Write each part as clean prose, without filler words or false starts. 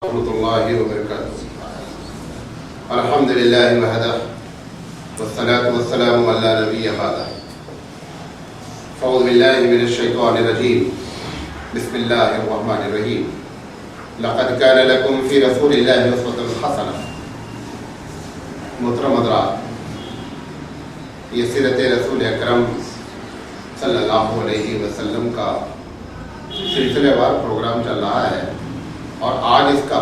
ورحمۃ اللہ وبرکاتہ. الحمد للہ وحدہ والصلاة والسلام علی نبی بعدہ. اعوذ باللہ من الشیطان الرجیم. بسم اللہ الرحمن الرحیم. لقد کان لکم فی رسول اللہ اسوۃ حسنہ. محترم حضرات، یہ سیرت رسول اکرم صلی اللہ علیہ وسلم کا سلسلے وار پروگرام چل رہا ہے اور آج اس کا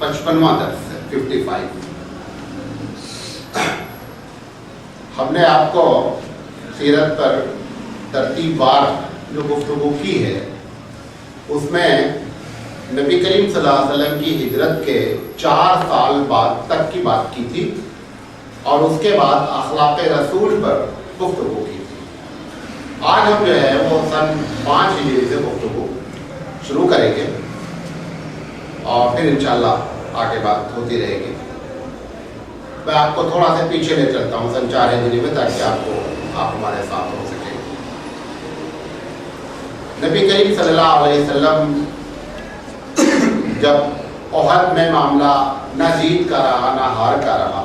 55واں درس ہے، 55. ہم نے آپ کو سیرت پر ترتیب وار جو گفتگو کی ہے اس میں نبی کریم صلی اللہ علیہ وسلم کی ہجرت کے 4 سال بعد تک کی بات کی تھی اور اس کے بعد اخلاق رسول پر گفتگو کی تھی. آج ہم جو ہے وہ سن 5 ہجری سے گفتگو شروع کریں گے اور پھر انشاءاللہ آگے بات ہوتی رہے گی. میں آپ کو تھوڑا سا پیچھے لے چلتا ہوں سن 4 ہجری میں، تاکہ آپ ہمارے ساتھ ہو سکیں. نبی کریم صلی اللہ علیہ وسلم جب احد میں معاملہ نہ جیت کا رہا نہ ہار کا رہا،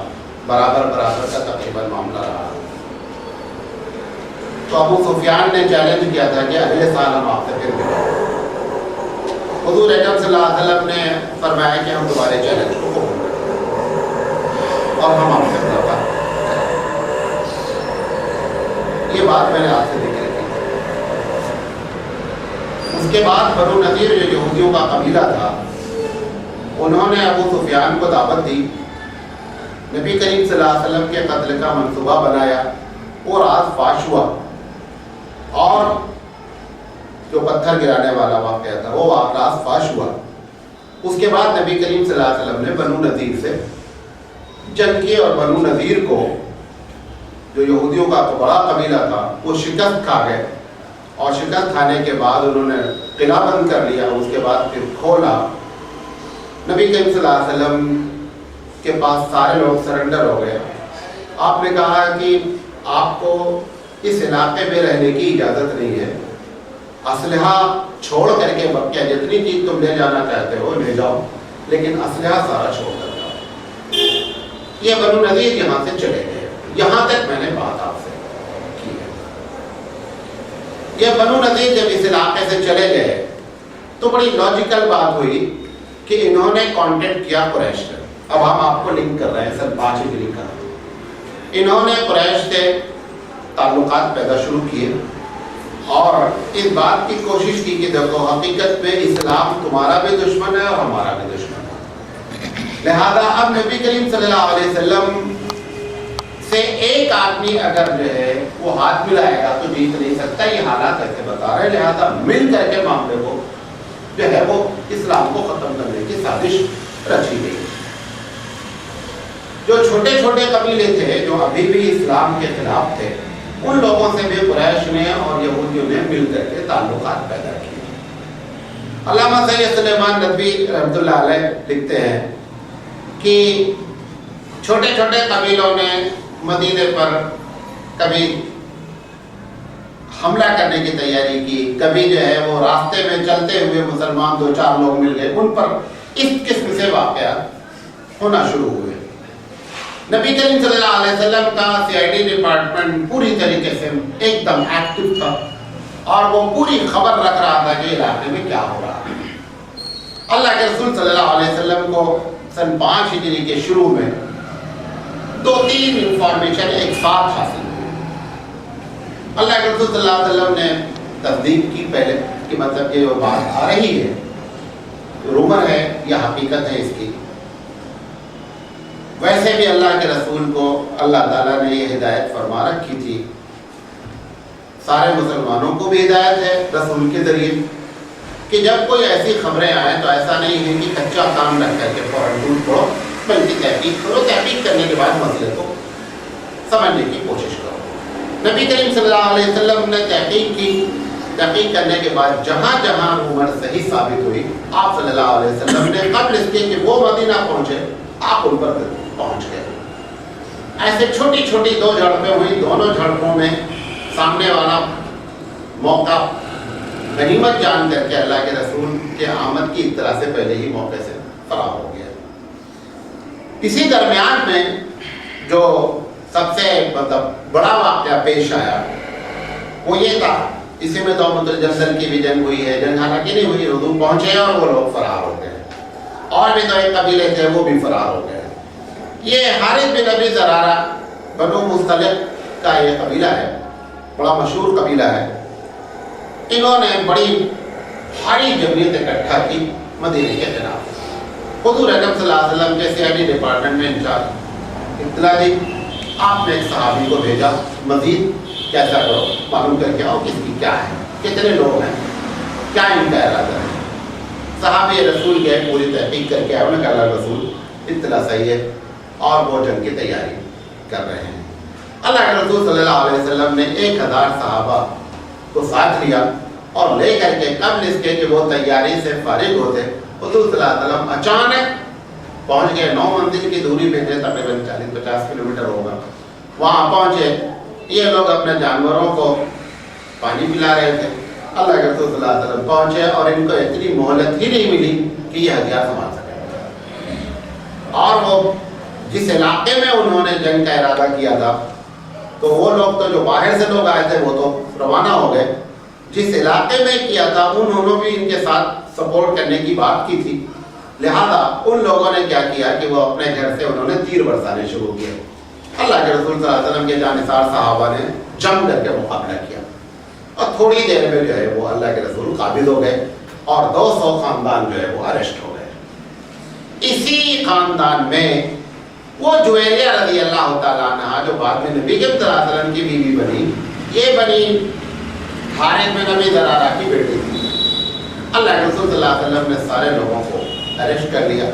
برابر کا تقریباً معاملہ رہا، تو ابو سفیان نے چیلنج کیا تھا کہ اگلے سال ہم آپ سے پھر ملیں. حضور اکرم صلی اللہ علیہ وسلم نے فرمایا کہ ہم تمہارے چیلنج کو قبول کریں اور ہم آپ سے ملاقات کریں. یہ بات میں نے آپ سے ذکر کی. اس کے بعد بنو نذیر جو یہودیوں کا قبیلہ تھا، انہوں نے ابو سفیان کو دعوت دی، نبی کریم صلی اللہ علیہ وسلم کے قتل کا منصوبہ بنایا. وہ راز فاش ہوا اور جو پتھر گرانے والا واقعہ تھا وہ راز فاش ہوا. اس کے بعد نبی کریم صلی اللہ علیہ وسلم نے بنو نذیر سے جنگ کی اور بنو نذیر کو، جو یہودیوں کا تو بڑا قبیلہ تھا، وہ شکست کھا گئے اور شکست کھانے کے بعد انہوں نے قلعہ بند کر لیا. اس کے بعد پھر کھولا. نبی کریم صلی اللہ علیہ وسلم کے پاس سارے لوگ سرنڈر ہو گئے. آپ نے کہا کہ آپ کو اس علاقے میں رہنے کی اجازت نہیں ہے، اسلحہ چھوڑ کر کے بقیہ جتنی چیز تم لے جانا چاہتے ہو لے جاؤ، لیکن اسلحہ سارا چھوڑ کر جاؤ. یہ بنو نذیر یہاں سے چلے گئے. یہاں تک میں نے بات آپ سے کی ہے. یہ بنو نذیر جب اس علاقے سے چلے گئے تو بڑی لاجیکل بات ہوئی کہ انہوں نے کانٹیکٹ کیا قریش سے. اب ہم آپ کو لنک کر رہے ہیں سر 5 ہجری کا. انہوں نے قریش سے تعلقات پیدا شروع کیے اور اس بات کی کوشش کی کہ دیکھو حقیقت میں اسلام تمہارا بھی دشمن ہے اور ہمارا بھی دشمن ہے، لہذا اب نبی کریم صلی اللہ علیہ وسلم سے ایک آدمی اگر جو ہے وہ ہاتھ ملائے گا تو جیت نہیں سکتا. یہ حالات ایسے بتا رہے ہیں، لہذا مل کر کے معاملے کو جو ہے وہ اسلام کو ختم کرنے کی سازش رچی گئی. جو چھوٹے چھوٹے قبیلے تھے جو ابھی بھی اسلام کے خلاف تھے، ان لوگوں سے بھی قریش نے اور یہودیوں نے مل کر کے تعلقات پیدا کیے. علامہ سید سلیمان ندوی رحمۃ اللہ علیہ لکھتے ہیں کہ چھوٹے چھوٹے قبیلوں نے مدینے پر کبھی حملہ کرنے کی تیاری کی، کبھی جو ہے وہ راستے میں چلتے ہوئے مسلمان 2-4 لوگ مل گئے، ان پر اس قسم سے واقعات ہونا شروع ہوئے. نبی کریم صلی اللہ علیہ وسلم کا CID ڈپارٹمنٹ پوری طریقے سے ایک دم ایکٹیو تھا اور وہ پوری خبر رکھ رہا تھا کہ علاقے میں کیا ہو رہا ہے. اللہ کے رسول صلی اللہ علیہ وسلم کو سن 5 ہجری کے شروع میں 2-3 انفارمیشن ایک ساتھ حاصل ہوئی. اللہ کے رسول صلی اللہ علیہ وسلم نے تصدیق کی پہلے کہ مطلب کہ وہ بات آ رہی ہے، رومر ہے یا حقیقت ہے اس کی. ویسے بھی اللہ کے رسول کو اللہ تعالیٰ نے یہ ہدایت فرما رکھی تھی، سارے مسلمانوں کو بھی ہدایت ہے رسول کے ذریعے کہ جب کوئی ایسی خبریں آئیں تو ایسا نہیں ہے کہ کچا کام رکھ کر کے فوراً ڈھونڈ پڑو، بلکہ تحقیق کرو. تحقیق کرنے کے بعد مسئلے کو سمجھنے کی کوشش کرو. نبی کریم صلی اللہ علیہ وسلم نے تحقیق کی. تحقیق کرنے کے بعد جہاں جہاں عمر صحیح ثابت ہوئی، آپ صلی اللہ علیہ وسلم نے قبل اس کے کہ وہ مدینہ پہنچے آپ ان پر پہنچ گئے. ایسے چھوٹی چھوٹی 2 جھڑپیں ہوئی. دونوں جھڑپوں میں سامنے والا موقع غنیمت جان کر کے اللہ کے رسول کے آمد کی اطلاع سے پہلے ہی موقع سے فرار اسی درمیان میں جو سب سے بڑا واقعہ پیش آیا وہ یہ تھا، اسی میں دومت الجندل کی بھی جنگ ہوئی ہے، جنگ حالانکہ نہیں ہوئی، حضور پہنچے اور وہ لوگ فرار ہو گئے، اور بھی تو ایک قبیلے تھے وہ بھی فرار ہو گئے۔ یہ حارث بن ابی زرارہ بنو مستلق کا یہ قبیلہ ہے، بڑا مشہور قبیلہ ہے۔ انہوں نے بڑی بھاری جمعیت اکٹھا کی مدینے کے خلاف۔ حضور اکرم صلی اللہ علیہ وسلم کے سیاسی ڈپارٹمنٹ میں انچارج اطلاع دی، آپ نے ایک صحابی کو بھیجا مزید کیسا کرو، معلوم کر کے آؤ کس کی کیا ہے، کتنے لوگ ہیں، کیا ان کا ارادہ ہے۔ صحابی رسول گئے، پوری تحقیق کر کے آئے، انہوں نے کہا اللہ رسول اطلاع صحیح ہے اور وہ جنگ کی تیاری کر رہے ہیں۔ اللہ کے رسول صلی اللہ علیہ وسلم نے 1000 صحابہ کو ساتھ لیا اور لے کر کے قبل اس کے کہ وہ تیاری سے فارغ ہوتے، حضور صلی اللہ علیہ وسلم اچانک پہنچ گئے۔ 9 منزل کی دوری پہ تھے، تقریباً 40-50 کلومیٹر ہوگا، وہاں پہنچے۔ یہ لوگ اپنے جانوروں کو پانی پلا رہے تھے، اللہ کے رسول صلی اللہ علیہ وسلم پہنچے اور ان کو اتنی مہلت ہی نہیں ملی کہ یہ ہتھیار سنبھال سکے، اور وہ جس علاقے میں انہوں نے جنگ کا ارادہ کیا تھا تو وہ لوگ تو جو باہر سے لوگ آئے تھے وہ تو روانہ ہو گئے، جس علاقے میں کیا تھا انہوں نے بھی ان کے ساتھ سپورٹ کرنے کی بات کی تھی، لہذا ان لوگوں نے کیا کیا کہ وہ اپنے گھر سے انہوں نے تیر برسانے شروع کیے۔ اللہ کے رسول صلی اللہ علیہ وسلم کے جانثار صحابہ نے جم کر کے مقابلہ کیا، اور تھوڑی دیر میں جو ہے وہ اللہ کے رسول قابض ہو گئے اور 200 خاندان جو ہے وہ اریسٹ ہو گئے۔ اسی خاندان میں وہ جویریہ رضی اللہ تعالیٰ عنہ جو بعد میں نبی صلی اللہ علیہ وسلم کی بیوی بنی، یہ بنی حارث بن ابی زرارہ کی بیٹی تھی۔ اللہ کے رسول صلی اللہ علیہ وسلم نے سارے لوگوں کو اریسٹ کر لیا،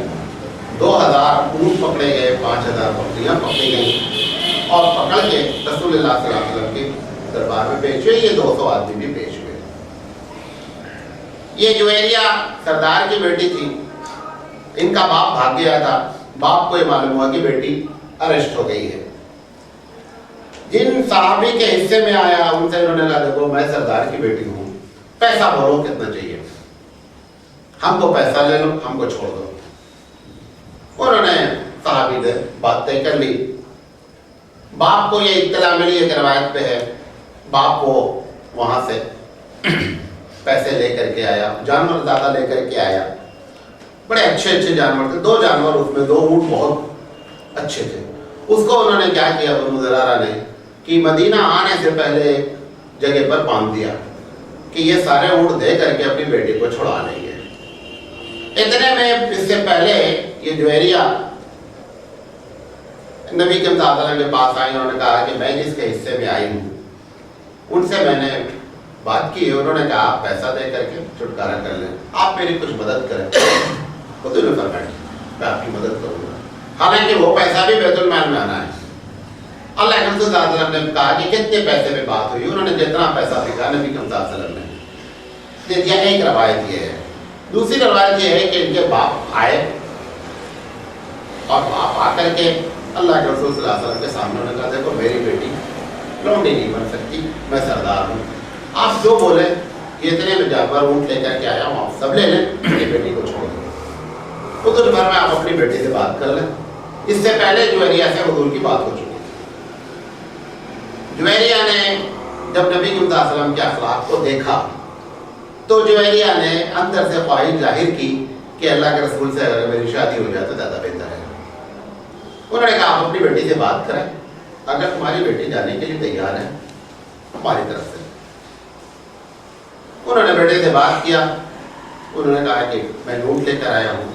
2000 اونٹ پکڑے گئے، 5000 بکریاں پکڑی گئیں اور پکڑ کے رسول اللہ صلی اللہ علیہ وسلم کے دربار میں پیش ہوئے۔ یہ 200 آدمی بھی پیش ہوئے۔ یہ جویریہ سردار کی بیٹی تھی، ان کا باپ بھاگ گیا تھا، باپ کو یہ معلوم ہوا کہ بیٹی اریسٹ ہو گئی ہے۔ جن صحابی کے حصے میں آیا ان سے انہوں نے کہا دیکھو میں سردار کی بیٹی ہوں، پیسہ بولو کتنا چاہیے، ہم کو پیسہ لے لو، ہم کو چھوڑ دو۔ انہوں نے صحابی سے بات طے کر لی۔ باپ کو یہ اطلاع ملی، ایک روایت پہ ہے باپ کو وہاں سے پیسے لے کر کے آیا، جانور زیادہ لے کر کے آیا، بڑے اچھے اچھے جانور تھے، 2 جانور اس میں 2 اونٹ بہت اچھے تھے۔ اس کو انہوں نے کیا کیا بنو زرارہ نے کہ مدینہ آنے سے پہلے ایک جگہ پر باندھ دیا کہ یہ سارے اونٹ دے کر کے اپنی بیٹی کو چھڑا لیں گے۔ اتنے میں اس سے پہلے یہ جویریہ نبی کے مطابق کے پاس آئی، انہوں نے کہا کہ میں جس کے حصے میں آئی ہوں ان سے میں نے بات کی ہے، انہوں نے کہا آپ پیسہ دے کر کے چھٹکارا کر لیں، آپ میری کچھ مدد کریں۔ حضور نے فرمایا میں آپ کی مدد کروں گا، حالانکہ وہ پیسہ بھی بیت المال میں آنا ہے۔ اللہ کے رسول صلی اللہ علیہ وسلم نے کہا کہ کتنے پیسے میں بات ہوئی، انہوں نے جتنا پیسہ دکھا نبی صلی اللہ علیہ وسلم نے دے دیا۔ ایک روایت یہ ہے۔ دوسری روایت یہ ہے کہ ان کے باپ آئے اور باپ آ کر کے اللہ کے رسول صلی اللہ علیہ وسلم کے سامنے انہوں نے کہا دیکھو میری بیٹی لونڈی نہیں بن سکتی، میں سردار ہوں، آپ جو بولیں یہ اتنے میں جانور اونٹ لے کر کے آیا ہوں، آپ سب لے لیں، میری بیٹی کو چھوڑ دیں۔ حضور بھر میں آپ اپنی بیٹی سے بات کر لیں۔ اس سے پہلے جویریہ سے حضور کی بات ہو چکی تھی۔ جویریہ نے جب نبی صلی اللہ علیہ وسلم کے اخلاق کو دیکھا تو جویریہ نے اندر سے خواہش ظاہر کی کہ اللہ کے رسول سے اگر میری شادی ہو جائے تو زیادہ بہتر ہے۔ انہوں نے کہا آپ اپنی بیٹی سے بات کریں، اگر تمہاری بیٹی جانے کے لیے تیار ہے ہماری طرف سے۔ انہوں نے بیٹے سے بات کیا، انہوں نے کہا کہ میں اونٹ لے کر آیا ہوں۔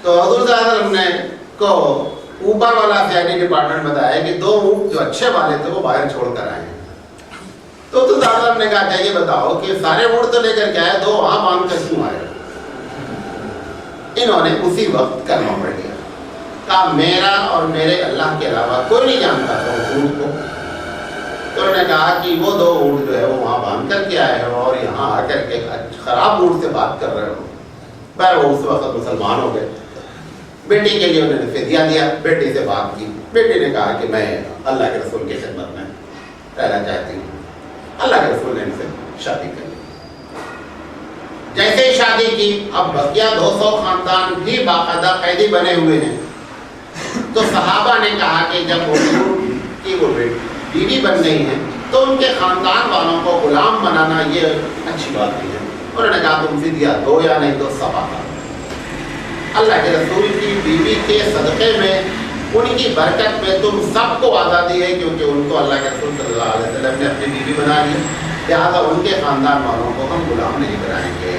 تو حضور صلی اللہ علیہ وسلم نے کو اوپر والا سیاسی ڈپارٹمنٹ بتایا کہ 2 اونٹ جو اچھے والے تھے وہ باہر چھوڑ کر آئے ہیں۔ تو حضور صلی اللہ علیہ وسلم نے کہا کہ یہ بتاؤ کہ سارے اونٹ تو لے کر کے آئے، 2 وہاں باندھ کر کیوں آئے؟ انہوں نے اسی وقت کلمہ پڑھ لیا، کہا میرا اور میرے اللہ کے علاوہ کوئی نہیں جانتا تھا اس اونٹ کو۔ تو انہوں نے کہا کہ وہ 2 اونٹ جو ہے وہ وہاں باندھ کر کے آئے ہو اور یہاں آ کر کے خراب اونٹ سے بات کر رہے ہو۔ پر وہ اس وقت مسلمان ہو گئے۔ بیٹی کے لیے انہوں نے فدیہ دیا، بیٹی سے بات کی، بیٹی نے کہا کہ میں اللہ کے رسول کی خدمت میں رہنا چاہتی ہوں۔ اللہ کے رسول نے ان سے شادی کر لی۔ جیسے ہی شادی کی، اب بقیہ 200 خاندان بھی باقاعدہ قیدی بنے ہوئے ہیں، تو صحابہ نے کہا کہ جب حضور کی وہ بیوی بن گئی ہیں تو ان کے خاندان والوں کو غلام بنانا یہ اچھی بات نہیں ہے. انہوں نے کہا تم فدیہ دو یا نہیں تو صحابہ. اللہ کے رسول کی بیوی کے صدقے میں ان کی برکت میں تم سب کو آزادی ہے, کیونکہ ان کو اللہ کے رسول صلی اللہ علیہ وسلم نے اپنی بیوی بنا لی, لہٰذا ان کے خاندان والوں کو ہم غلام نہیں بنائیں گے.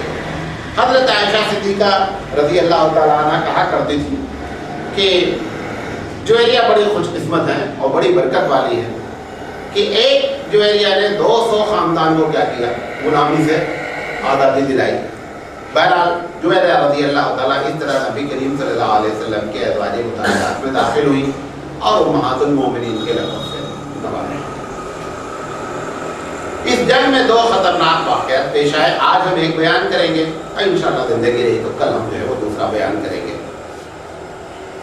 حضرت عائشہ صدیقہ رضی اللہ تعالیٰ عنہ کہا کرتی تھی کہ جویریہ بڑی خوش قسمت ہے اور بڑی برکت والی ہے کہ ایک جویریہ نے 200 خاندان کو کیا کیا, غلامی سے آزادی دلائی. بہرحال جویریہ رضی اللہ تعالیٰ اس طرح نبی کریم صلی اللہ علیہ وسلم کے ازواج مطہرات میں داخل ہوئی اور امہات المومنین کے لقب سے نوازی. اس جنگ میں 2 خطرناک واقعات پیش آئے. آج ہم ایک بیان کریں گے اور انشاءاللہ زندگی رہی تو کل ہم جو ہے وہ دوسرا بیان کریں گے.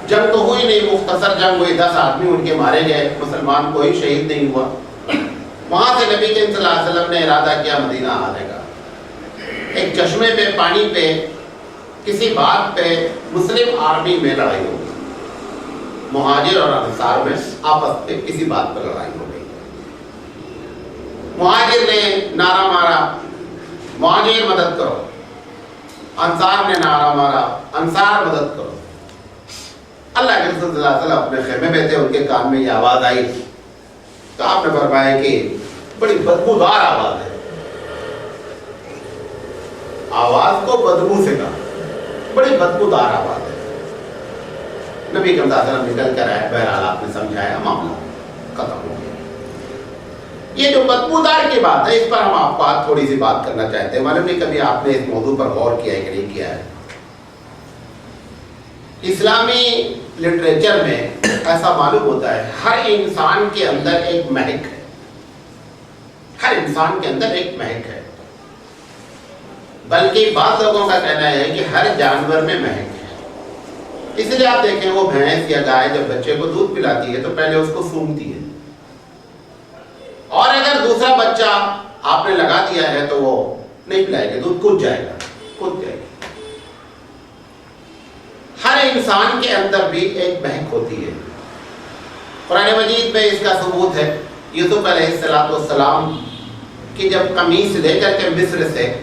جنگ تو ہوئی نہیں, مختصر جنگ ہوئی, 10 آدمی ان کے مارے گئے, مسلمان کوئی شہید نہیں ہوا. وہاں سے نبی کریم صلی اللہ علیہ وسلم نے ارادہ کیا مدینہ آنے کا. ایک چشمے پہ, پانی پہ, کسی بات پہ مسلم آرمی میں لڑائی ہو گئی. مہاجر اور انصار میں آپس میں کسی بات پر لڑائی ہو گئی. مہاجر نے نعرہ مارا مہاجر مدد کرو, انصار نے نعرہ مارا انصار مدد کرو. اللہ کے رسول صلی اللہ علیہ وسلم اپنے خیمے میں تھے, ان کے کان میں یہ آواز آئی تو آپ نے فرمایا کہ بڑی بدبودار آواز ہے. آواز کو بدبو سے کہا, بڑی بدبودار آواز ہے. نبی کریم صلی اللہ علیہ وسلم نکل کر آئے, بہرحال آپ نے سمجھایا, معاملہ ختم ہو گیا. یہ جو بدبودار کی بات ہے اس پر ہم آپ کو آج تھوڑی سی بات کرنا چاہتے ہیں. معلوم نہیں کبھی آپ نے اس موضوع پر غور کیا ہے کہ نہیں کیا ہے. اسلامی لٹریچر میں ایسا معلوم ہوتا ہے ہر انسان کے اندر ایک مہک ہے, ہر انسان کے اندر ایک مہک ہے. بلکہ بعض لوگوں کا کہنا ہے کہ ہر جانور میں مہک ہے. اس لیے آپ دیکھیں وہ بھینس یا گائے جب بچے کو دودھ پلاتی ہے تو پہلے اس کو سونگتی ہے, اور اگر دوسرا بچہ آپ نے لگا دیا ہے تو وہ نہیں پلائے گا, دودھ کود جائے گا. ہر انسان کے اندر بھی ایک مہک ہوتی ہے. قرآن مجید میں اس کا ثبوت ہے. یوسف علیہ السلام کی جب قمیص لے کر کے مصر سے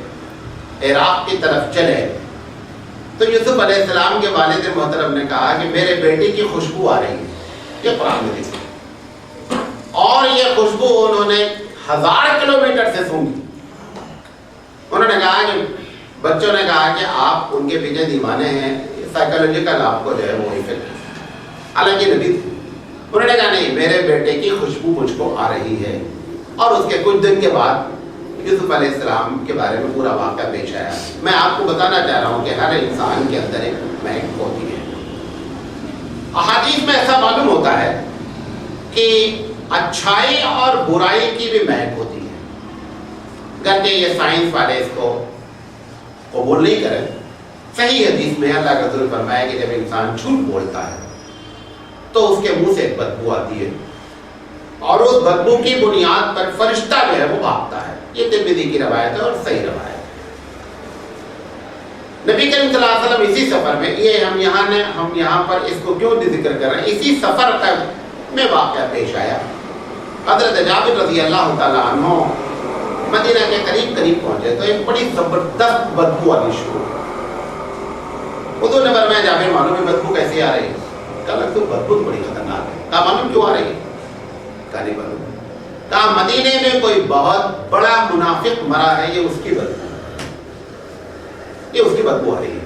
عراق کی طرف چلے تو یوسف علیہ السلام کے والد محترم نے کہا کہ میرے بیٹے کی خوشبو آ رہی ہے. یہ قرآن میں لکھا, اور یہ خوشبو انہوں نے 1000 کلومیٹر سے سونگی. انہوں نے کہا کہ بچوں نے کہا کہ آپ ان کے پیچھے دیوانے ہیں, سائیکالوجیکل آپ کو جو ہے وہ افیکٹ. حالانکہ نبی تھے, انہوں نے کہا نہیں میرے بیٹے کی خوشبو مجھ کو آ رہی ہے. اور اس کے کچھ دن کے بعد یوسف علیہ السلام کے بارے میں پورا واقعہ پیش آیا. میں آپ کو بتانا چاہ رہا ہوں کہ ہر انسان کے اندر ایک مہک ہوتی ہے. احادیث میں ایسا معلوم ہوتا ہے کہ اچھائی اور برائی کی بھی مہک ہوتی ہے. گرچہ یہ سائنس والے اس کو قبول نہیں کریں. صحیح حدیث میں اللہ کا رسول فرمایا کہ جب انسان جھوٹ بولتا ہے تو اس کے منہ سے ایک بدبو آتی ہے, اور اس بدبو کی بنیاد پر فرشتہ جو ہے وہ بھاگتا ہے. یہ ترمذی کی روایت ہے اور صحیح روایت ہے. نبی کریم صلی اللہ علیہ وسلم اسی سفر میں, یہ ہم یہاں پر اس کو کیوں ذکر کر رہے ہیں, اسی سفر تک میں واقعہ پیش آیا. حضرت جابر رضی اللہ تعالیٰ عنہ مدینہ کے قریب پہنچے تو ایک بڑی زبردست بدبو آنی شروع. حضور نے فرمایا جابر معلوم ہے بدبو کیسی آ رہی ہے؟ کہا تو بدبو بڑی خطرناک ہے. کہا معلوم کیوں آ رہی ہے؟ کہا نہیں معلوم. کہا مدینے میں کوئی بہت بڑا منافق مرا ہے, یہ اس کی بدبو, یہ اس کی بدبو آ رہی ہے.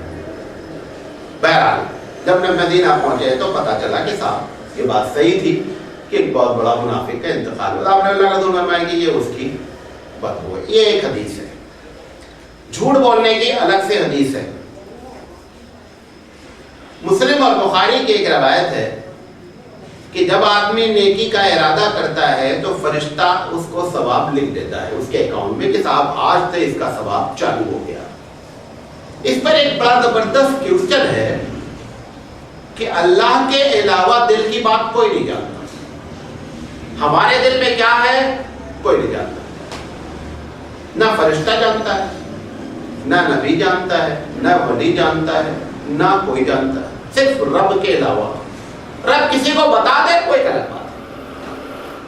بہرحال جب میں مدینہ پہنچے تو پتا چلا کہ صاحب یہ بات صحیح تھی کہ ایک بہت بڑا منافق کا انتقال ہوا. آپ نے اللہ رسول فرمایا کہ یہ اس کی بدبو ہے. یہ ایک حدیث ہے. جھوٹ بولنے کی الگ سے حدیث ہے. مسلم اور بخاری کی ایک روایت ہے کہ جب آدمی نیکی کا ارادہ کرتا ہے تو فرشتہ اس کو ثواب لکھ دیتا ہے اس کے اکاؤنٹ میں کہ صاحب آج سے اس کا ثواب چالو ہو گیا. اس پر ایک بڑا زبردست کوسچن ہے کہ اللہ کے علاوہ دل کی بات کوئی نہیں جانتا. ہمارے دل میں کیا ہے کوئی نہیں جانتا. نہ فرشتہ جانتا ہے, نہ نبی جانتا ہے, نہ ولی جانتا ہے, نہ کوئی جانتا ہے, صرف رب کے علاوہ. رب کسی کو بتا دے کوئی غلط بات ہے،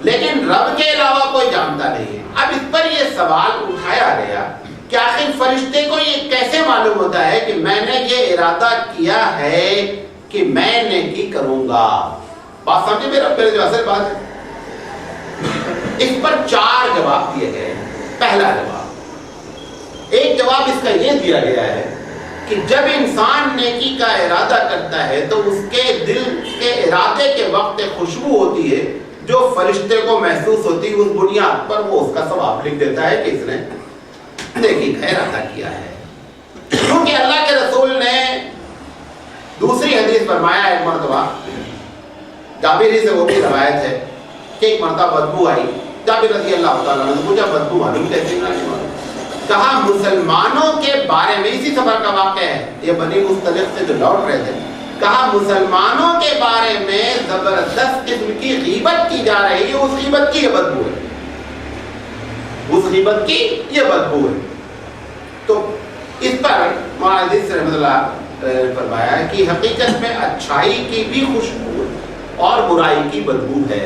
لیکن رب کے علاوہ کوئی جانتا نہیں ہے۔ اب اس پر یہ سوال اٹھایا گیا کہ آخر فرشتے کو یہ کیسے معلوم ہوتا ہے کہ میں نے یہ ارادہ کیا ہے کہ میں نیکی کروں گا؟ بات سمجھے میرے جو اصل بات ہے، اس پر 4 جواب دیے گئے ہیں۔ پہلا جواب، ایک جواب اس کا یہ دیا گیا ہے کہ جب انسان نیکی کا ارادہ کرتا ہے تو اس کے دل کے ارادے کے وقت خوشبو ہوتی ہے جو فرشتے کو محسوس ہوتی ہے، اس بنیاد پر وہ اس کا ثواب لکھ دیتا ہے کہ اس نے نیکی کا ارادہ کیا ہے۔ کیونکہ اللہ کے رسول نے دوسری حدیث فرمایا، ایک مرتبہ جابر ہی سے وہ بھی روایت ہے کہ ایک مرتبہ بدبو آئی، جابر رضی اللہ تعالیٰ نے پوچھا بدبو معلوم کیسے؟ کہا مسلمانوں کے بارے میں، اسی سفر کا واقعہ ہے، یہ بنی مختلف سے جو لوٹ رہے تھے، کہا مسلمانوں کے بارے میں زبردست قسم کی غیبت کی جا رہی ہے، اس غیبت کی یہ بدبو ہے، اس غیبت کی یہ بدبو ہے۔ تو اس پر مولانا حدیث رحمۃ اللہ فرمایا ہے کہ حقیقت میں اچھائی کی بھی خوشبو اور برائی کی بدبو ہے۔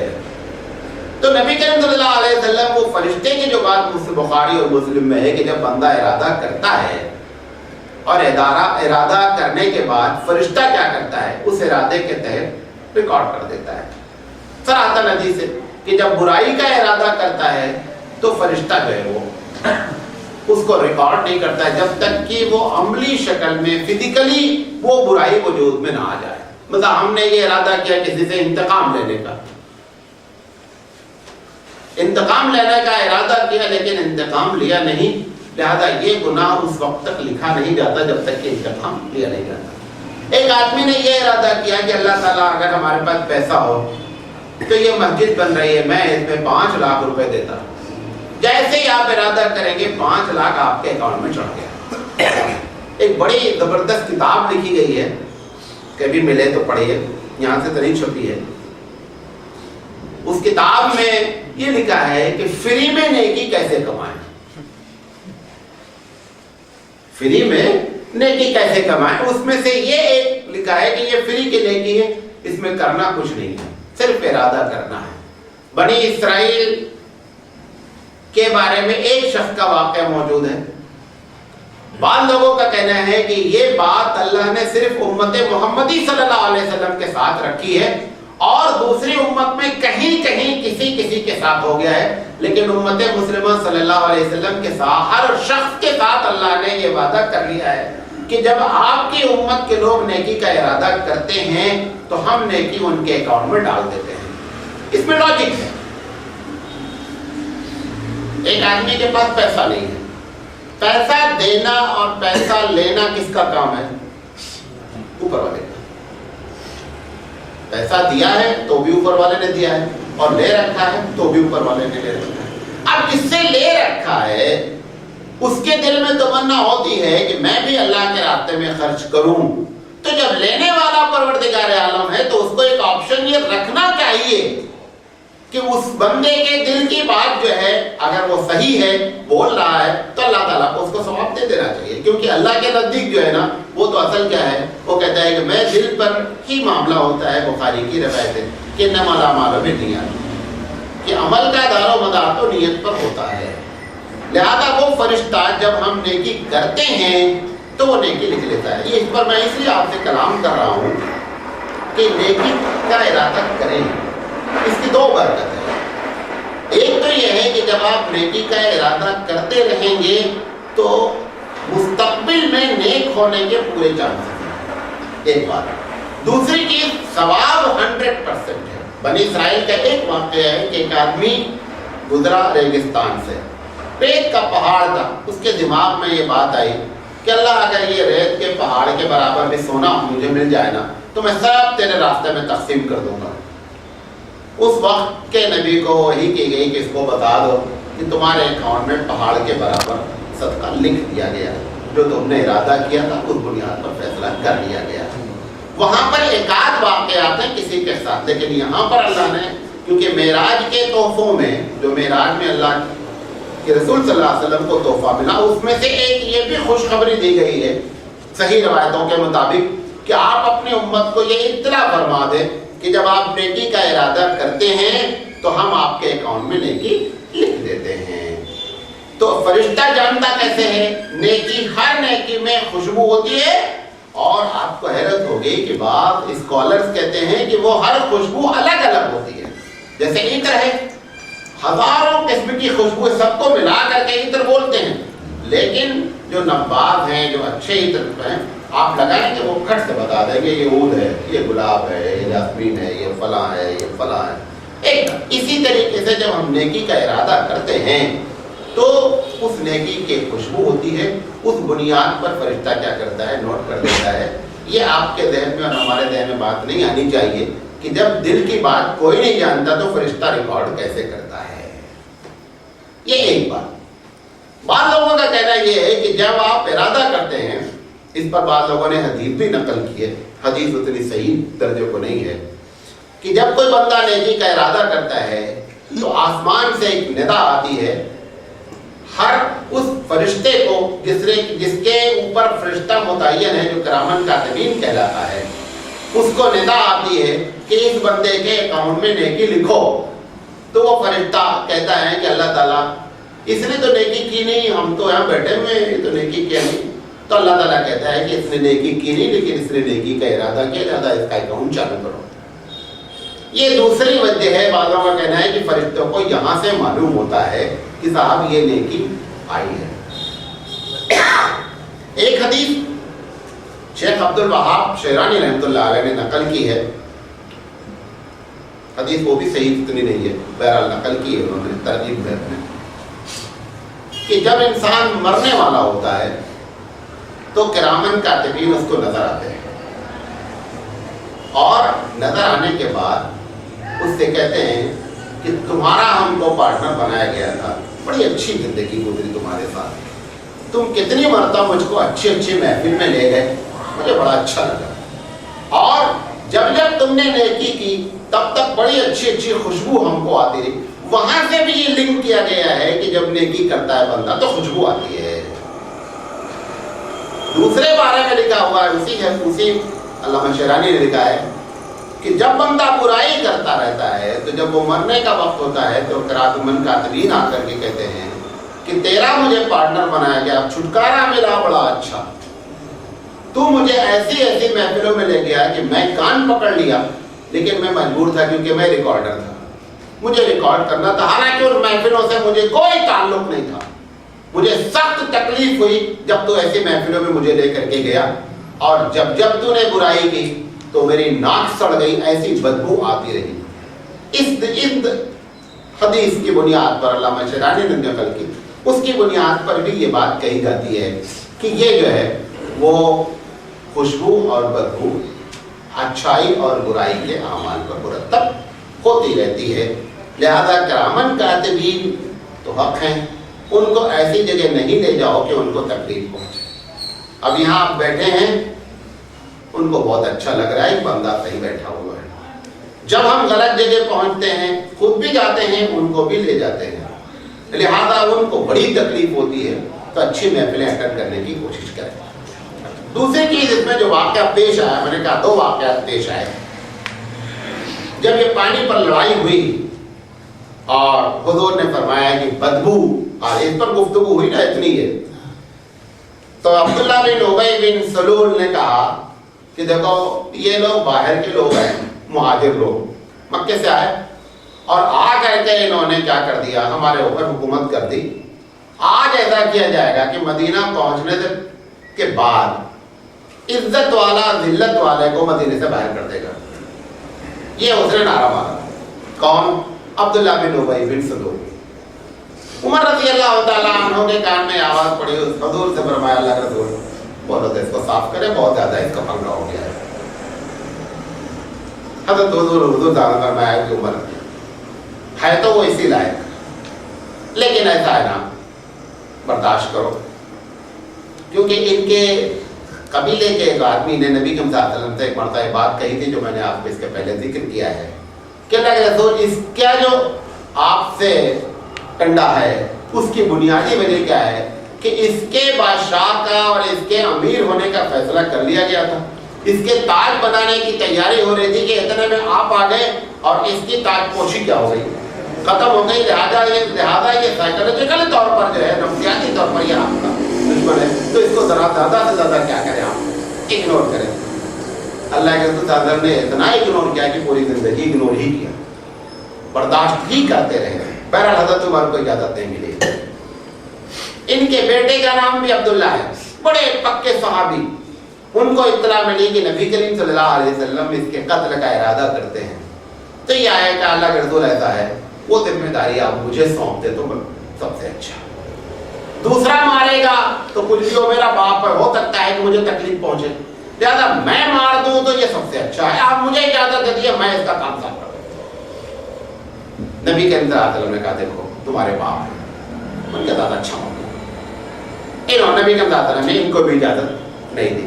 تو نبی کریم صلی اللہ علیہ وسلم وہ فرشتے کی جو بات بخاری اور مسلم میں ہے کہ جب بندہ ارادہ کرتا ہے اور ارادہ کرنے کے بعد فرشتہ کیا کرتا ہے، اس ارادے کے تحت ریکارڈ کر دیتا ہے۔ صراحتاً حدیث ہے کہ جب برائی کا ارادہ کرتا ہے تو فرشتہ جو ہے وہ اس کو ریکارڈ نہیں کرتا ہے جب تک کہ وہ عملی شکل میں فزیکلی وہ برائی وجود میں نہ آ جائے۔ مطلب ہم نے یہ ارادہ کیا کسی سے انتقام لینے کا، انتقام لینے کا ارادہ کیا لیکن انتقام لیا نہیں، لہذا یہ گناہ اس وقت تک لکھا نہیں جاتا جب تک کہ انتقام لیا نہیں جاتا۔ ایک آدمی نے یہ ارادہ کیا کہ اللہ تعالیٰ اگر ہمارے پاس پیسہ ہو تو یہ مسجد بن رہی ہے، میں اس میں 5 لاکھ روپے دیتا ہوں۔ جیسے ہی آپ ارادہ کریں گے 5 لاکھ آپ کے اکاؤنٹ میں چڑھ گیا۔ ایک بڑی زبردست کتاب لکھی گئی ہے، کبھی ملے تو پڑھیے، یہاں سے ترین چھپی ہے۔ اس کتاب میں یہ لکھا ہے کہ فری میں نیکی کیسے کمائیں، فری میں نیکی کیسے کمائیں۔ اس میں سے یہ ایک لکھا ہے کہ یہ فری کی نیکی ہے، اس میں کرنا کچھ نہیں ہے، صرف ارادہ کرنا ہے۔ بنی اسرائیل کے بارے میں ایک شخص کا واقعہ موجود ہے۔ بعض لوگوں کا کہنا ہے کہ یہ بات اللہ نے صرف امت محمدی صلی اللہ علیہ وسلم کے ساتھ رکھی ہے اور دوسری امت میں کہیں کہیں کسی کے ساتھ ہو گیا ہے، لیکن امت مسلمہ صلی اللہ علیہ وسلم کے ساتھ ہر شخص کے ساتھ اللہ نے یہ وعدہ کر لیا ہے کہ جب آپ کی امت کے لوگ نیکی کا ارادہ کرتے ہیں تو ہم نیکی ان کے اکاؤنٹ میں ڈال دیتے ہیں۔ اس میں لاجک ہے۔ ایک آدمی کے پاس پیسہ نہیں ہے، پیسہ دینا اور پیسہ لینا کس کا کام ہے؟ اوپر والے کا۔ پیسہ دیا ہے تو بھی اوپر والے نے دیا ہے، اور لے رکھا ہے تو بھی اوپر والے نے لے رکھا ہے۔ اب جس سے لے رکھا ہے اس کے دل میں تمنا ہوتی ہے کہ میں بھی اللہ کے راستے میں خرچ کروں، تو جب لینے والا پروردگار عالم ہے تو اس کو ایک آپشن یہ رکھنا چاہیے کہ اس بندے کے دل کی بات جو ہے اگر وہ صحیح ہے، بول رہا ہے، تو اللہ تعالیٰ کو اس کو ثواب دے دینا چاہیے، کیونکہ اللہ کے نزدیک جو ہے نا وہ تو اصل کیا ہے، وہ کہتا ہے کہ میں دل پر ہی معاملہ ہوتا ہے۔ بخاری کی روایت ہے کہ انما الاعمال بالنیات، کہ عمل کا دار و مدار تو نیت پر ہوتا ہے۔ لہذا وہ فرشتہ جب ہم نیکی کرتے ہیں تو وہ نیکی لکھ لیتا ہے۔ یہ اس پر میں اس لیے آپ سے کلام کر رہا ہوں کہ نیکی کا ارادہ کریں، اس کی 2 برکت ہے۔ ایک تو یہ ہے کہ جب آپ نیکی کا ارادہ کرتے رہیں گے تو مستقبل میں نیک ہونے کے پورے چانس ہیں، ایک بات۔ دوسری چیز ثواب 100% ہے۔ بنی اسرائیل کا ایک واقعہ ہے کہ ایک آدمی گزرا ریگستان سے، ریت کا پہاڑ تھا، اس کے دماغ میں یہ بات آئی کہ اللہ اگر یہ ریت کے پہاڑ کے برابر بھی سونا مجھے مل جائے نا تو میں سب تیرے راستے میں تقسیم کر دوں گا۔ اس وقت کے نبی کو وحی کی گئی کہ اس کو بتا دو کہ تمہارے اکاؤنٹ میں پہاڑ کے برابر صدقہ لکھ دیا گیا، جو تم نے ارادہ کیا تھا اس بنیاد پر فیصلہ کر لیا گیا۔ وہاں پر ایک آدھ واقعات ہیں کسی کے ساتھ، لیکن یہاں پر اللہ نے کیونکہ معراج کے تحفوں میں، جو معراج میں اللہ کہ رسول صلی اللہ علیہ وسلم کو تحفہ ملا، اس میں سے ایک یہ بھی خوشخبری دی گئی ہے صحیح روایتوں کے مطابق کہ آپ اپنی امت کو یہ اطلاع فرما دیں کہ جب آپ نیکی کا ارادہ کرتے ہیں تو ہم آپ کے اکاؤنٹ میں نیکی لکھ دیتے ہیں۔ تو فرشتہ جانتا کیسے ہے؟ نیکی، ہر نیکی میں خوشبو ہوتی ہے، اور آپ کو حیرت ہوگی کہ بعض اسکالرز کہتے ہیں کہ وہ ہر خوشبو الگ الگ ہوتی ہے۔ جیسے عطر ہے، ہزاروں قسم کی خوشبو سب کو ملا کر کے عطر بولتے ہیں، لیکن جو نبات ہیں، جو اچھے عطر ہیں، آپ لگائیں گے وہ کھٹ سے بتا دیں گے یہ عود ہے، یہ گلاب ہے، یہ جاسمین ہے، یہ فلاں ہے، یہ فلاں ہے۔ ایک اسی طریقے سے جب ہم نیکی کا ارادہ کرتے ہیں تو اس نیکی کی خوشبو ہوتی ہے، اس بنیاد پر فرشتہ کیا کرتا ہے؟ نوٹ کر دیتا ہے۔ یہ آپ کے ذہن میں اور ہمارے ذہن میں بات نہیں آنی چاہیے کہ جب دل کی بات کوئی نہیں جانتا تو فرشتہ ریکارڈ کیسے کرتا ہے۔ یہ ایک بات۔ بعض لوگوں کا کہنا یہ ہے کہ جب آپ ارادہ کرتے ہیں، اس پر بعض لوگوں نے حدیث بھی نقل کی ہے، حدیث اتنی صحیح درجے کو نہیں ہے، کہ جب کوئی بندہ نیکی کا ارادہ کرتا ہے تو آسمان سے ایک ندا آتی ہے، ہر اس فرشتے کو جس کے اوپر فرشتہ متعین ہے جو کرامن کاتبین کہلاتا ہے، اس کو ندا آتی ہے کہ اس بندے کے اکاؤنٹ میں نیکی لکھو۔ تو وہ فرشتہ کہتا ہے کہ اللہ تعالیٰ اس نے تو نیکی کی نہیں، ہم تو یہاں بیٹھے ہوئے ہیں، یہ تو نیکی کیا نہیں۔ تو اللہ تعالیٰ کہتا ہے کہ اس نے نیکی کی نہیں، لیکن اس نے نیکی کا ارادہ کیا، زیادہ اس کا اکاؤنٹ چالو کرو۔ یہ دوسری وجہ ہے، بعضوں کا کہنا ہے کہ فرشتوں کو یہاں سے معلوم ہوتا ہے کہ صاحب یہ نیکی آئی ہے۔ ایک حدیث شیخ عبد الوہاب شیرانی رحمۃ اللہ علیہ نے نقل کی ہے، حدیث وہ بھی صحیح اتنی نہیں ہے، بہرحال نقل کی ہے انہوں نے ترجیح میں، کہ جب انسان مرنے والا ہوتا ہے تو کرامن کاتبین اس کو نظر آتے ہیں، اور نظر آنے کے بعد اس سے کہتے ہیں کہ تمہارا ہم کو پارٹنر بنایا گیا تھا، بڑی اچھی زندگی گزری تمہارے ساتھ، تم کتنی مرتبہ مجھ کو اچھی اچھی محفل میں لے گئے، مجھے بڑا اچھا لگا، اور جب جب تم نے نیکی کی تب تک بڑی اچھی اچھی خوشبو ہم کو آتی رہی۔ وہاں سے بھی یہ لنک کیا گیا ہے کہ جب نیکی کرتا ہے بندہ تو خوشبو آتی ہے۔ دوسرے بارے میں لکھا ہوا ہے، اسی علامہ شیرانی نے لکھا ہے کہ جب بندہ برائی کرتا رہتا ہے تو جب وہ مرنے کا وقت ہوتا ہے تو کرامن کاتبین آ کر کے کہتے ہیں کہ تیرا مجھے پارٹنر بنایا گیا، چھٹکارا ملا بڑا اچھا، تو مجھے ایسی ایسی محفلوں میں لے گیا کہ میں کان پکڑ لیا، لیکن میں مجبور تھا کیونکہ میں ریکارڈر تھا، مجھے ریکارڈ کرنا تھا، حالانکہ ان محفلوں سے مجھے کوئی تعلق نہیں تھا۔ مجھے سخت تکلیف ہوئی جب تو ایسی محفلوں میں مجھے لے کر کے گیا، اور جب جب تو نے برائی کی تو میری ناک سڑ گئی، ایسی بدبو آتی رہی۔ اس حدیث کی بنیاد پر علامہ شیرانی نے نقل کی، اس کی بنیاد پر بھی یہ بات کہی جاتی ہے کہ یہ جو ہے وہ خوشبو اور بدبو اچھائی اور برائی کے اعمال پر مرتب ہوتی رہتی ہے۔ لہذا کرامن کاتبین تو حق ہیں، ان کو ایسی جگہ نہیں لے جاؤ کہ ان کو تکلیف پہنچے۔ اب یہاں آپ بیٹھے ہیں، ان کو بہت اچھا لگ رہا ہے، بندہ صحیح بیٹھا ہوا ہے، جب ہم غلط جگہ پہنچتے ہیں خود بھی جاتے ہیں، ان کو بھی لے جاتے ہیں، لہذا ان کو بڑی تکلیف ہوتی ہے، تو اچھی محفلیں اٹینڈ کرنے کی کوشش کریں۔ دوسری چیز اس میں جو واقعہ پیش آیا، میں نے کہا دو واقعات پیش آئے۔ جب یہ پانی پر لڑائی ہوئی اور حضور نے فرمایا کہ بدبو، اور اس پر گفتگو ہوئی نا اتنی ہے، تو عبداللہ بن ابی بن سلول نے کہا کہ دیکھو یہ لوگ باہر کے لوگ ہیں، مہاجر لوگ مکے سے آئے، اور آ کر کے انہوں نے کیا کر دیا، ہمارے اوپر حکومت کر دی۔ آج ایسا کیا جائے گا کہ مدینہ پہنچنے کے بعد عزت والا ذلت والے کو مدینے سے باہر کر دے گا۔ یہ اس نے نعرہ مارا۔ کون؟ عبداللہ بن ابی بن سلول۔ عمر رضی اللہ تعالیٰ عنہ کے کان میں آواز پڑی، حضور سے فرمایا اللہ کے رسول بولو تو اس کو صاف کرے، بہت زیادہ اس کا پنگا ہو گیا ہے۔ حضرت حضور تعالیٰ فرمایا کہ عمر ہے تو وہ اسی لائق، لیکن ایسا ہے نا برداشت کرو، کیونکہ ان کے قبیلے کے ایک آدمی نے نبی صلی اللہ علیہ وسلم سے ایک مرتبہ بات کہی تھی جو میں نے آپ کو اس کے پہلے ذکر کیا ہے کہ اللہ کے رسول اس کیا جو آپ سے ٹنڈا ہے اس کی بنیادی وجہ کیا ہے کہ اس کے بادشاہ کا اور اس کے امیر ہونے کا فیصلہ کر لیا گیا تھا، اس کے تاج بنانے کی تیاری ہو رہی تھی کہ اتنے میں آپ آ گئے اور اس کی تاج پوشی کیا ہو گئی، ختم ہو گئی. لہٰذا یہ سائیکولوجیکل طور پر جو ہے، نفسیاتی طور پر یہ آپ کا دشمن ہے. تو اس کو ذرا زیادہ سے زیادہ کیا کریں، آپ اگنور کریں. اللہ کے رسول صلی اللہ علیہ وسلم نے اتنا اگنور کیا کہ پوری زندگی اگنور ہی کیا، برداشت ہی کرتے رہے. بہرحال حضرت عمر کو اجازت نہیں ملی. ان کے بیٹے کا نام بھی عبداللہ ہے، بڑے پکے صحابی. ان کو اطلاع ملی کہ نبی کریم صلی اللہ علیہ وسلم اس کے قتل کا ارادہ کرتے ہیں. تو یہ آیا کہ اللہ کے رسول ایسا ہے، وہ ذمہ داری آپ مجھے سونپتے تو سب سے اچھا. دوسرا مارے گا تو کچھ بھی ہو، میرا باپ ہے، ہو سکتا ہے کہ مجھے تکلیف پہنچے، لہٰذا میں مار دوں تو یہ سب سے اچھا ہے. آپ مجھے اجازت دے دیجیے، میں اس کا کام صاف کر دیتا ہوں. نبی کریم صلی اللہ علیہ وسلم نے کہا دیکھو تمہارے باپ ہیں، ان کے ساتھ اچھا ہو. انہوں نبی کریم صلی اللہ علیہ وسلم نے ان کو بھی اجازت نہیں دی.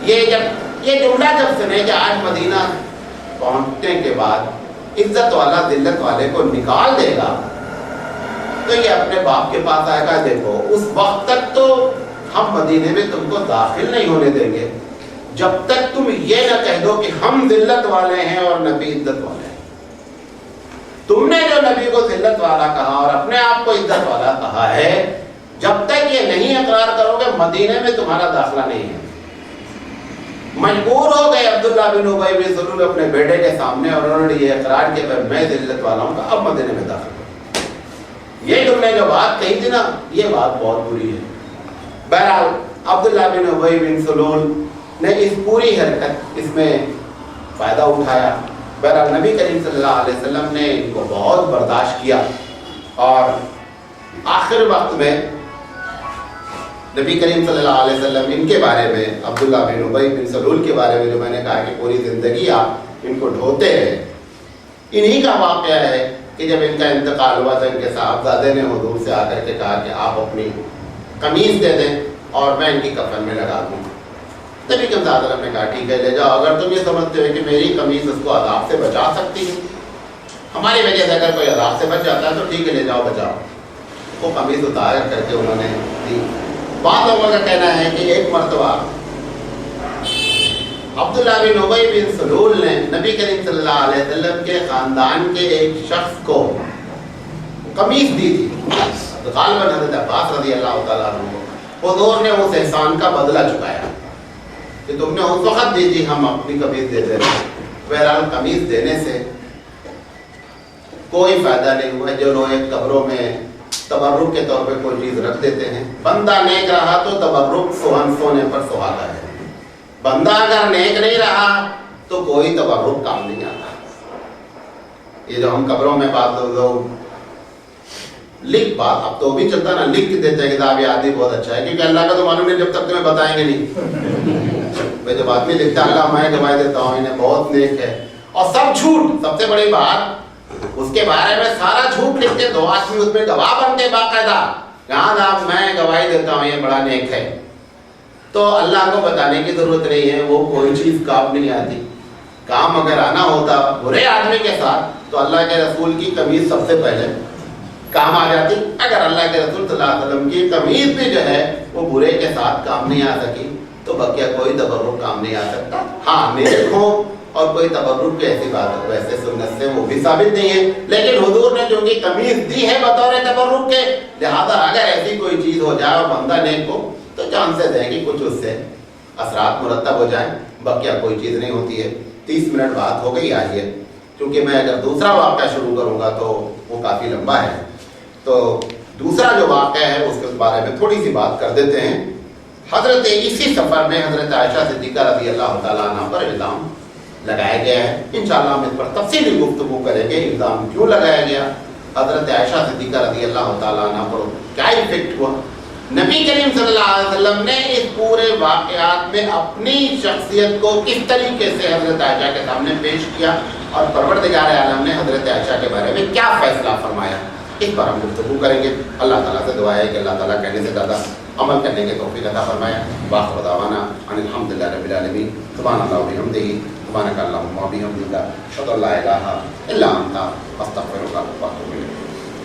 یہ جملہ جب سنے کہ آج مدینہ پہنچنے کے بعد عزت والا ذلت والے کو نکال دے گا، تو یہ اپنے باپ کے پاس آئے گا، دیکھو اس وقت تک تو ہم مدینے میں تم کو داخل نہیں ہونے دیں گے جب تک تم یہ نہ کہہ دو کہ ہم ذلت والے ہیں اور نبی عزت والے ہیں. تم نے جو نبی کو ذلت والا کہا اور اپنے آپ کو عزت والا کہا ہے، جب تک یہ نہیں اقرار کرو گے مدینے میں تمہارا داخلہ نہیں ہے. مجبور ہو گئے عبداللہ بن ابی بن سلول اپنے بیٹے کے سامنے، اور انہوں نے یہ اقرار کیا میں ذلت والا ہوں، اب مدینے میں داخل ہوں. یہ تم نے جو بات کہی تھی نا، یہ بات بہت بری ہے. بہرحال عبداللہ بن ابی بن سلول نے اس پوری حرکت اس میں فائدہ اٹھایا. بہرحال نبی کریم صلی اللہ علیہ وسلم نے ان کو بہت برداشت کیا، اور آخر وقت میں نبی کریم صلی اللہ علیہ وسلم ان کے بارے میں، عبداللہ بن ابی بن سلول کے بارے میں جو میں نے کہا کہ پوری زندگی آپ ان کو ڈھوتے ہیں، انہی کا واقعہ ہے کہ جب ان کا انتقال ہوا تو ان کے صاحبزادے نے حضور سے آ کر کے کہا کہ آپ اپنی قمیص دے دیں اور میں ان کی کفن میں لگا دوں. نبی کریم صلی اللہ علیہ وسلم نے کہا ٹھیک ہے لے جاؤ، اگر تم یہ سمجھتے ہو کہ میری قمیص اس کو عذاب سے بچا سکتی ہے، ہماری وجہ سے اگر کوئی عذاب سے بچ جاتا ہے تو ٹھیک ہے لے جاؤ بچاؤ. وہ قمیص اتار کر کے انہوں نے دی. بعض لوگوں کا کہنا ہے کہ ایک مرتبہ عبداللہ بن ابی بن سلول نے نبی کریم صلی اللہ علیہ وسلم کے خاندان کے ایک شخص کو قمیص دی تھی، غالباً حضرت عباس رضی اللہ تعالیٰ عنہ. حضور نے اس احسان کا بدلہ چکایا کہ تم نے اس وقت دی تھی، ہم اپنی قمیص دے دیں. بہرحال قمیص دینے سے کوئی فائدہ نہیں ہوا. جو لوگ قبروں میں تبرک کے طور پہ کوئی چیز رکھ دیتے ہیں، بندہ نیک رہا تو تبرک سونے پر سہاگا ہے. بندہ اگر نیک نہیں رہا تو کوئی تبرک کام نہیں آتا. یہ جو ہم قبروں میں بات لوگ لکھ بات اب تو بھی چلتا نا، لکھ کے دیتے ہیں کہ صاحب یہ آدمی بہت اچھا ہے، کیونکہ اللہ کا تو معلوم نہیں جب تک تمہیں بتائیں گے نہیں. میں جب آدمی لکھتا ہے اللہ میں گواہی دیتا ہوں انہیں بہت نیک ہے، اور سب جھوٹ. سب سے بڑی بات اس کے بارے میں سارا جھوٹ لکھتے، دو آدمی اس میں گواہ بنتے باقاعدہ، یہاں آپ میں گواہی دیتا ہوں یہ بڑا نیک ہے. تو اللہ کو بتانے کی ضرورت نہیں ہے، وہ کوئی چیز کام نہیں آتی. کام اگر آنا ہوتا برے آدمی کے ساتھ تو اللہ کے رسول کی قمیص سب سے پہلے کام آ جاتی. اگر اللہ کے رسول صلی اللہ علیہ وسلم کی قمیص بھی جو ہے وہ برے کے ساتھ کام نہیں آ سکی تو بقیہ کوئی تبرک کام نہیں آ سکتا. ہاں نیک ہو اور کوئی تبرک کی ایسی بات ویسے سنت سے وہ بھی ثابت نہیں ہے، لیکن حضور نے جو کہ قمیص دی ہے بطور تبرک کے، لہذا اگر ایسی کوئی چیز ہو جائے اور بندہ نیک ہو تو چانسز ہے کہ کچھ اس سے اثرات مرتب ہو جائیں، بقیہ کوئی چیز نہیں ہوتی ہے. 30 منٹ بات ہو گئی آج یہ، کیونکہ میں اگر دوسرا واقعہ شروع کروں گا تو وہ کافی لمبا ہے. تو دوسرا جو واقعہ ہے اس کے بارے میں تھوڑی سی بات کر دیتے ہیں. حضرت اسی سفر میں حضرت عائشہ صدیقہ رضی اللہ تعالیٰ عنہ پر الزام لگایا گیا ہے. انشاءاللہ ہم اس پر تفصیلی گفتگو کریں گے الزام کیوں لگایا گیا، حضرت عائشہ صدیقہ رضی اللہ تعالیٰ عنہ پر کیا ایفیکٹ ہوا. نبی کریم صلی اللہ علیہ وسلم نے اس پورے واقعات میں اپنی شخصیت کو کس طریقے سے حضرت عائشہ کے سامنے پیش کیا اور پروردگار عالم نے حضرت عائشہ کے بارے میں کیا فیصلہ فرمایا، اس پر ہم گفتگو کریں گے. اللہ تعالیٰ سے دعا ہے کہ اللہ تعالیٰ کہنے سے زیادہ عمل کرنے کے توفیق عطا فرمایا. باخر دعوانا ان الحمدللہ رب العالمین. سبحان اللہ و بحمدہ، سبحانک اللہم و بحمدک، اشہد ان لا الہ الا انت، استغفرک و اتوب الیک.